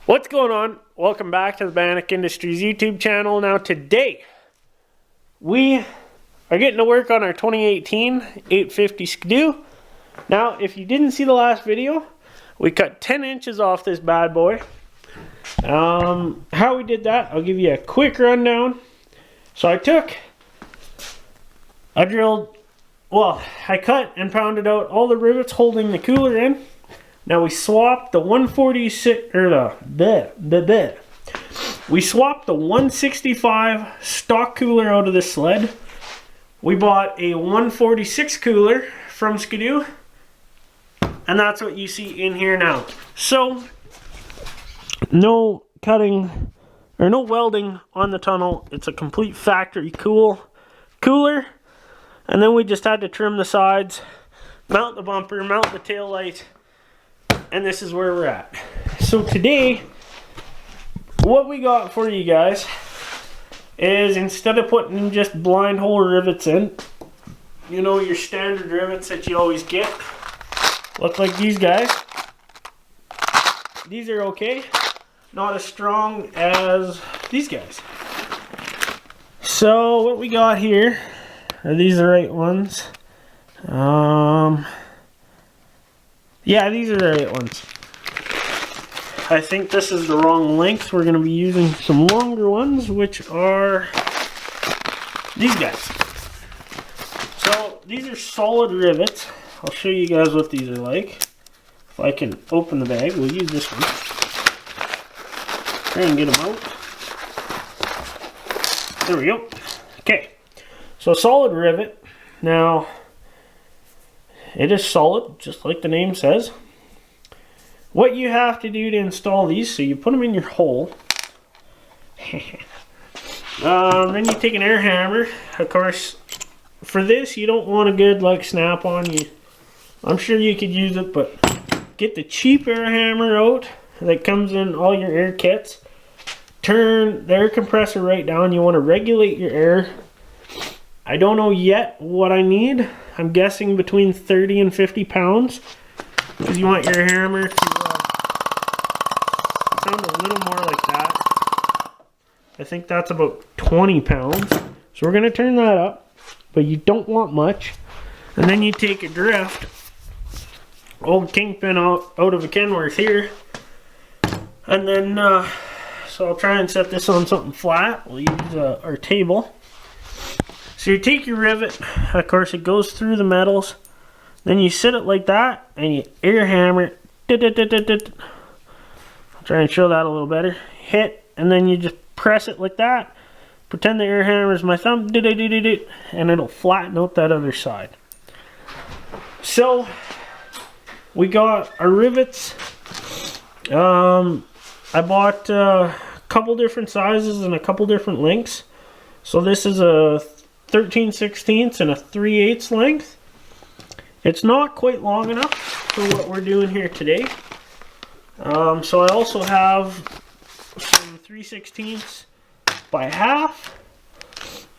What's going on? Welcome back to the Banack Industries YouTube channel. Now today, we are getting to work on our 2018 850 Skidoo. Now, if you didn't see the last video, we cut 10 inches off this bad boy. How we did that, I'll give you a quick rundown. So I cut and pounded out all the rivets holding the cooler in. Now we swapped the 146, we swapped the 165 stock cooler out of this sled. We bought a 146 cooler from Skidoo, and that's what you see in here now. So, no cutting, or no welding on the tunnel. It's a complete factory cooler. And then we just had to trim the sides, mount the bumper, mount the tail light, and this is where we're at. So today, what we got for you guys is, instead of putting just blind hole rivets in, you know, your standard rivets that you always get, look like these guys. These are okay, not as strong as these guys. So what we got here, are these the right ones? Yeah, these are the right ones. I think this is the wrong length. We're going to be using some longer ones, which are these guys. So these are solid rivets. I'll show you guys what these are like. If I can open the bag, we'll use this one. Try and get them out. There we go. Okay. So solid rivet. Now, it is solid, just like the name says. What you have to do to install these, so you put them in your hole. Then you take an air hammer. Of course, for this, you don't want a good like snap-on. I'm sure you could use it, but get the cheap air hammer out that comes in all your air kits. Turn the air compressor right down. You want to regulate your air. I don't know yet what I need. I'm guessing between 30 and 50 pounds. Because you want your hammer to sound a little more like that. I think that's about 20 pounds. So we're going to turn that up. But you don't want much. And then you take a drift. Old kingpin out of a Kenworth here. And then, so I'll try and set this on something flat. We'll use our table. So you take your rivet, of course it goes through the metals, then you sit it like that, and you air hammer, I'll try and show that a little better, hit, and then you just press it like that, pretend the air hammer is my thumb, and it'll flatten out that other side. So, we got our rivets. I bought a couple different sizes and a couple different lengths. So this is a 13/16 and a 3/8 length. It's not quite long enough for what we're doing here today. So I also have some 3/16 by half,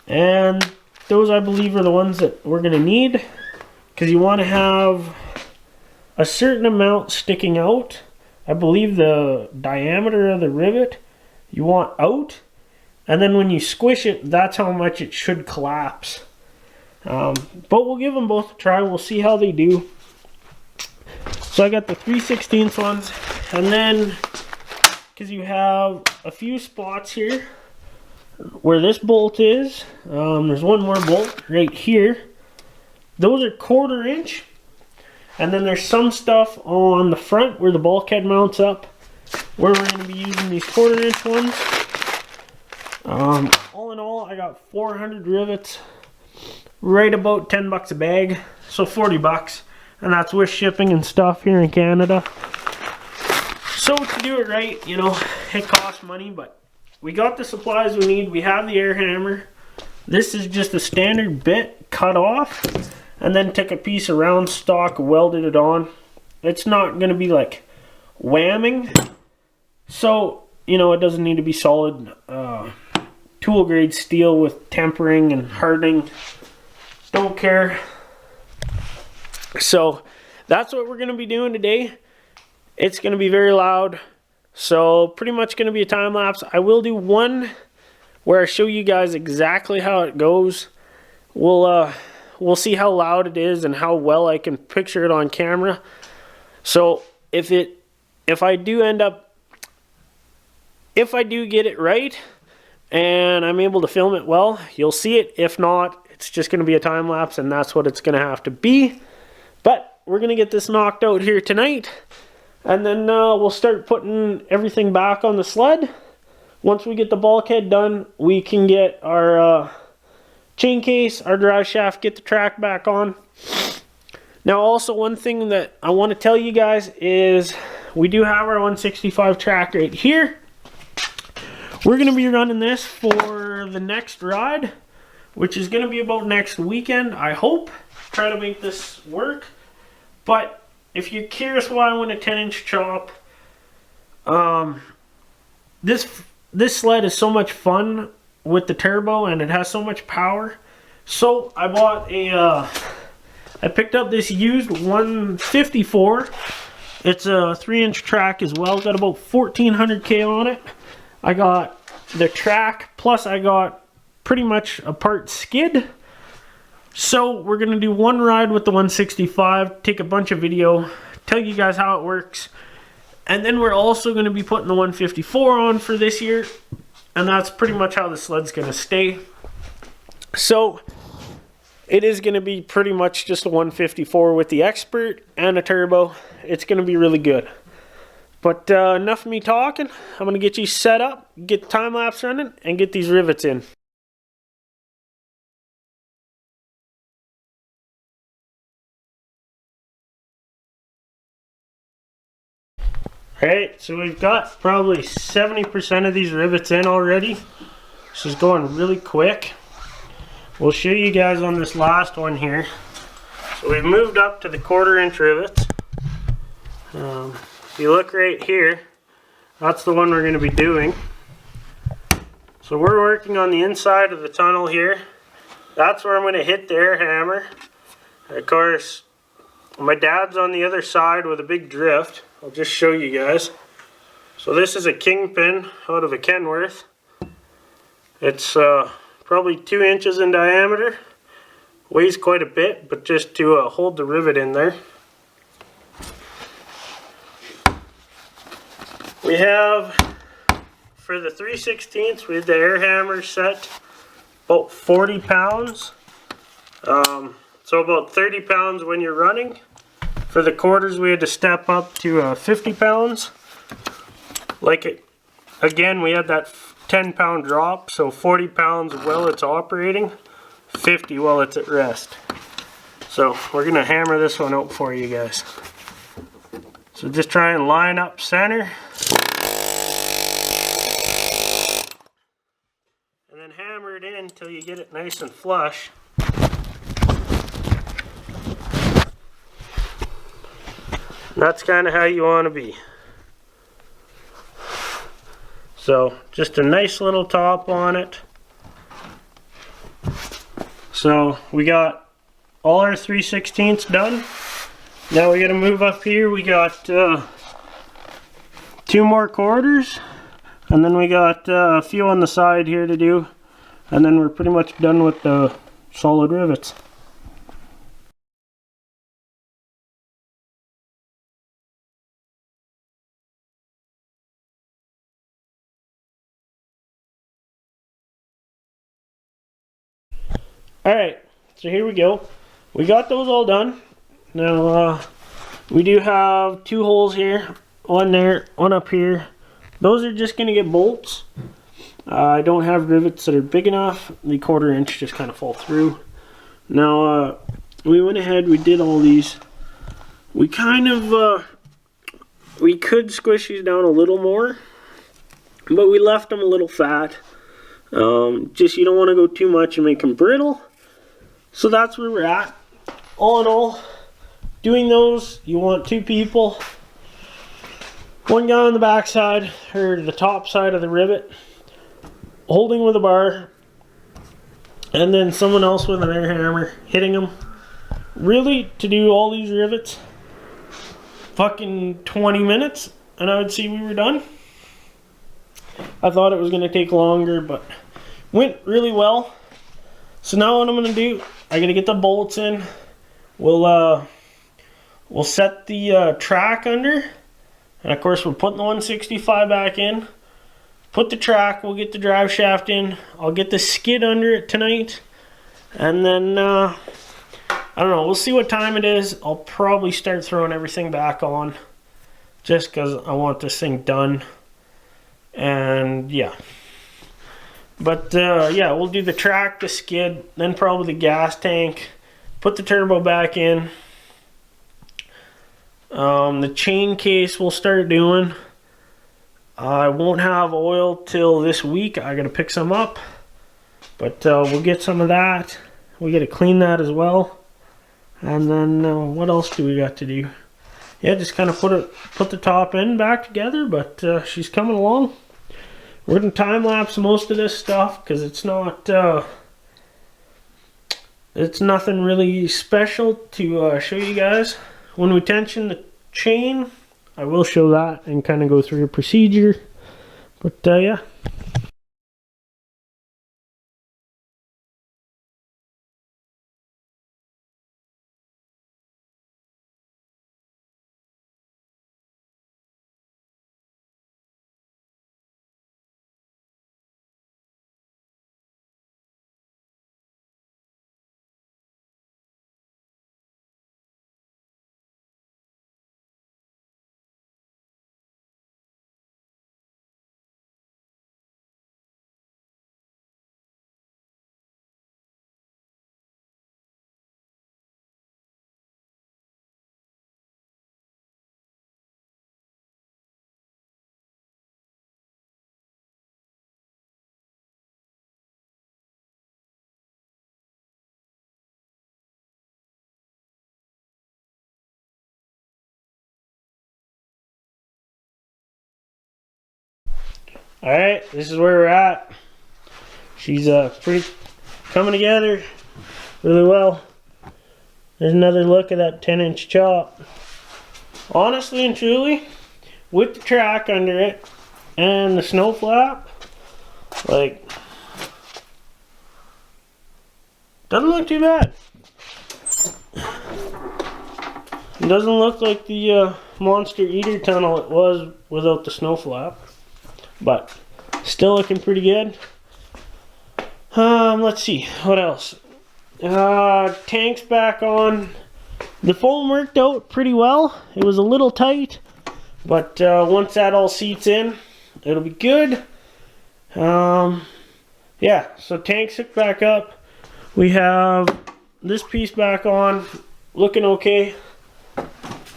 and those I believe are the ones that we're going to need, because you want to have a certain amount sticking out. I believe the diameter of the rivet you want out. And then when you squish it, that's how much it should collapse. But we'll give them both a try. We'll see how they do. So I got the 3/16 ones. And then, because you have a few spots here where this bolt is. There's one more bolt right here. Those are 1/4 inch. And then there's some stuff on the front where the bulkhead mounts up, where we're going to be using these 1/4 inch ones. All in all, I got 400 rivets, right about 10 bucks a bag, so 40 bucks, and that's with shipping and stuff here in Canada. So to do it right, you know, it costs money, but we got the supplies we need. We have the air hammer. This is just a standard bit cut off, and then took a piece of round stock, welded it on. It's not going to be like whamming, so, you know, it doesn't need to be solid tool grade steel with tempering and hardening. Don't care. So that's what we're going to be doing today. It's going to be very loud. So pretty much going to be a time lapse. I will do one where I show you guys exactly how it goes. We'll see how loud it is and how well I can picture it on camera. So if I do get it right and I'm able to film it well, you'll see it. If not, it's just going to be a time lapse, and that's what it's going to have to be. But we're going to get this knocked out here tonight, and then we'll start putting everything back on the sled. Once we get the bulkhead done, we can get our chain case, our drive shaft, get the track back on. Now also, one thing that I want to tell you guys is we do have our 165 track right here. We're going to be running this for the next ride, which is going to be about next weekend, I hope. Try to make this work. But if you're curious why I want a 10-inch chop, this sled is so much fun with the turbo, and it has so much power. So I bought I picked up this used 154. It's a 3-inch track as well. Got about 1400K on it. I got the track, plus I got pretty much a part skid. So we're going to do one ride with the 165, take a bunch of video, tell you guys how it works. And then we're also going to be putting the 154 on for this year. And that's pretty much how the sled's going to stay. So it is going to be pretty much just a 154 with the Expert and a turbo. It's going to be really good. But enough of me talking. I'm going to get you set up, get the time lapse running, and get these rivets in. Alright, so we've got probably 70% of these rivets in already. This is going really quick. We'll show you guys on this last one here. So we've moved up to the 1/4-inch rivets. If you look right here, that's the one we're going to be doing. So we're working on the inside of the tunnel here. That's where I'm going to hit the air hammer. Of course, my dad's on the other side with a big drift. I'll just show you guys. So this is a Kingpin out of a Kenworth. It's probably 2 inches in diameter. Weighs quite a bit, but just to hold the rivet in there. We have, for the 3/16, we had the air hammer set about 40 pounds. So about 30 pounds when you're running. For the quarters, we had to step up to 50 pounds. Again, we had that 10-pound drop, so 40 pounds while it's operating, 50 while it's at rest. So we're gonna hammer this one out for you guys. So just try and line up center. And then hammer it in until you get it nice and flush. That's kind of how you want to be. So just a nice little top on it. So we got all our 3/16 done. Now we got to move up here. We got 2 more quarters, and then we got a few on the side here to do, and then we're pretty much done with the solid rivets. Alright, so here we go. We got those all done. Now, we do have 2 holes here. One there, one up here. Those are just going to get bolts. I don't have rivets that are big enough. The 1/4-inch just kind of fall through. Now, we went ahead, we did all these. We kind of, we could squish these down a little more, but we left them a little fat. Just you don't want to go too much and make them brittle. So that's where we're at. All in all, doing those, you want 2 people. One guy on the back side, or the top side of the rivet, holding with a bar, and then someone else with an air hammer, hitting them. Really, to do all these rivets, fucking 20 minutes, and I would see we were done. I thought it was going to take longer, but went really well. So now what I'm going to do, I got to get the bolts in. We'll set the track under, and of course we're putting the 165 back in. Put the track, we'll get the drive shaft in. I'll get the skid under it tonight, and then I don't know, we'll see what time it is. I'll probably start throwing everything back on just because I want this thing done. And yeah, but yeah, we'll do the track, the skid, then probably the gas tank, put the turbo back in. The chain case we'll start doing. I won't have oil till this week. I gotta pick some up, but we'll get some of that. We gotta clean that as well. And then what else do we got to do? Yeah, just kind of put the top end back together, but she's coming along. We're going to time lapse most of this stuff because it's nothing really special to show you guys. When we tension the chain, I will show that and kind of go through a procedure. But yeah. Alright, this is where we're at. She's pretty coming together really well. There's another look at that 10-inch chop. Honestly and truly, with the track under it and the snow flap, like, doesn't look too bad. It doesn't look like the Monster Eater tunnel it was without the snow flap. But still looking pretty good. Let's see, what else? Tank's back on. The foam worked out pretty well. It was a little tight, but once that all seats in, it'll be good. Yeah, so tank's hooked back up. We have this piece back on, looking okay.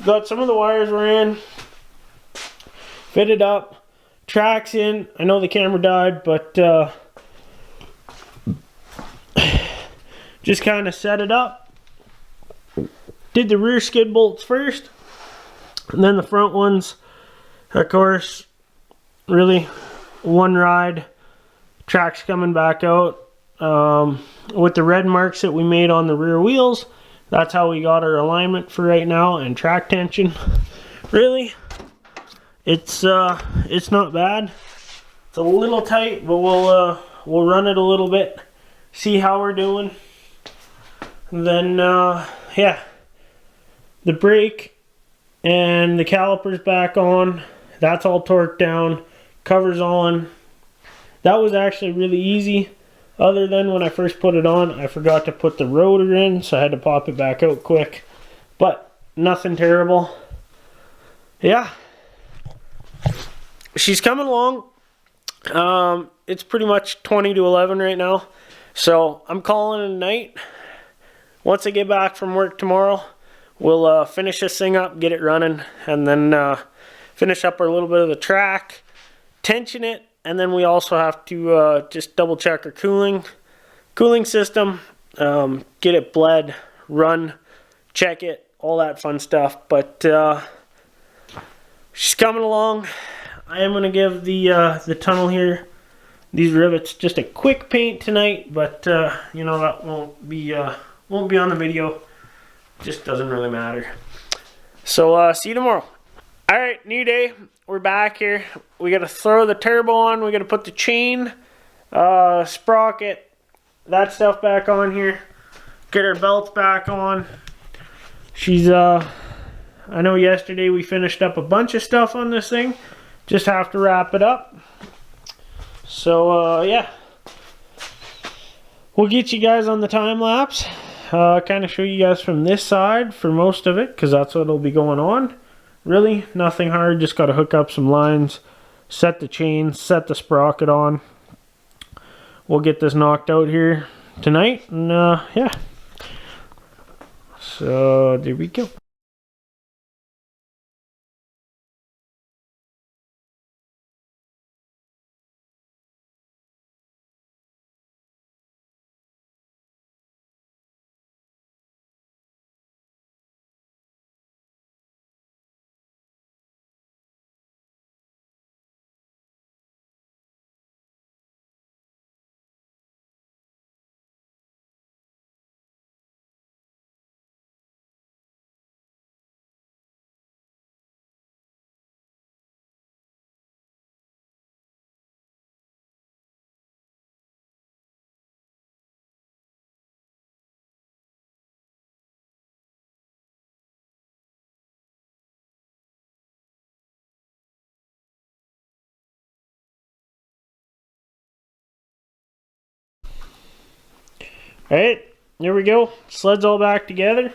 Got some of the wires we're in, fitted up. Track's in. I know the camera died, but just kind of set it up. Did the rear skid bolts first, and then the front ones. Of course, really one ride. Track's coming back out with the red marks that we made on the rear wheels. That's how we got our alignment for right now and track tension. Really. It's not bad. It's a little tight, but we'll run it a little bit, see how we're doing. And then yeah, the brake and the calipers back on. That's all torqued down. Covers on. That was actually really easy. Other than when I first put it on, I forgot to put the rotor in, so I had to pop it back out quick. But nothing terrible. Yeah. She's coming along. It's pretty much 20 to 11 right now. So I'm calling it a night. Once I get back from work tomorrow, we'll finish this thing up, get it running, and then finish up our little bit of the track, tension it, and then we also have to just double check our cooling system, get it bled, run, check it, all that fun stuff. But she's coming along. I am going to give the tunnel here, these rivets, just a quick paint tonight, but you know, that won't be on the video. Just doesn't really matter. So see you tomorrow. Alright, new day. We're back here. We gotta throw the turbo on. We gotta put the chain, sprocket, that stuff back on here. Get our belts back on. She's, I know yesterday we finished up a bunch of stuff on this thing. Just have to wrap it up. So, yeah. We'll get you guys on the time lapse. Kind of show you guys from this side for most of it, because that's what'll be going on. Really, nothing hard. Just got to hook up some lines, set the chain, set the sprocket on. We'll get this knocked out here tonight, and yeah. So there we go. Alright, here we go. Sled's all back together.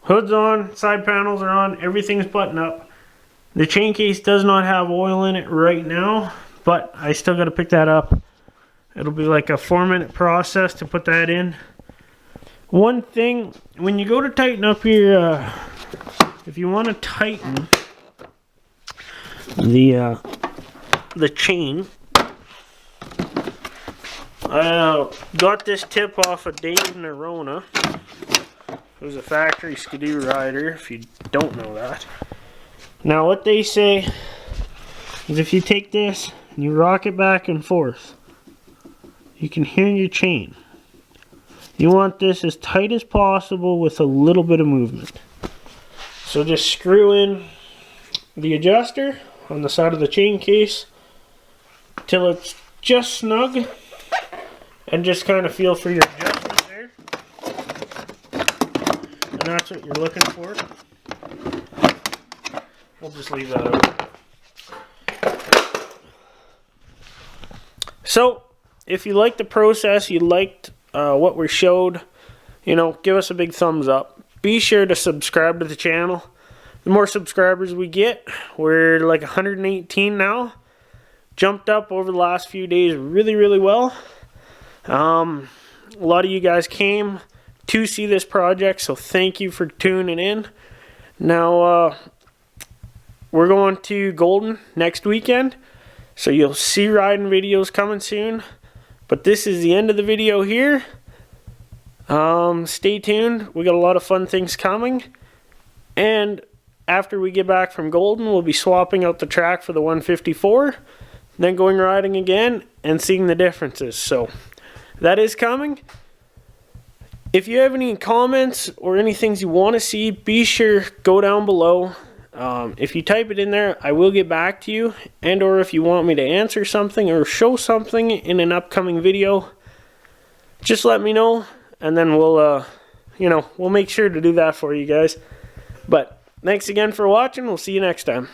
Hood's on, side panels are on, everything's buttoned up. The chain case does not have oil in it right now, but I still got to pick that up. It'll be like a 4-minute process to put that in. One thing, when you go to tighten up your, if you want to tighten the chain, I got this tip off of Dave Nerona, who's a factory Skidoo rider, if you don't know that. Now what they say is if you take this and you rock it back and forth, you can hear your chain. You want this as tight as possible with a little bit of movement. So just screw in the adjuster on the side of the chain case till it's just snug. And just kind of feel for your adjustment there. And that's what you're looking for. We'll just leave that out. So, if you liked the process, you liked what we showed, you know, give us a big thumbs up. Be sure to subscribe to the channel. The more subscribers we get, we're like 118 now. Jumped up over the last few days really, really well. A lot of you guys came to see this project, so thank you for tuning in. Now, we're going to Golden next weekend, so you'll see riding videos coming soon. But this is the end of the video here. Stay tuned. We got a lot of fun things coming. And after we get back from Golden, we'll be swapping out the track for the 154. Then going riding again and seeing the differences. So that is coming. If you have any comments or any things you want to see, be sure go down below. If you type it in there, I will get back to you. And or if you want me to answer something or show something in an upcoming video, just let me know. And then we'll, we'll make sure to do that for you guys. But thanks again for watching. We'll see you next time.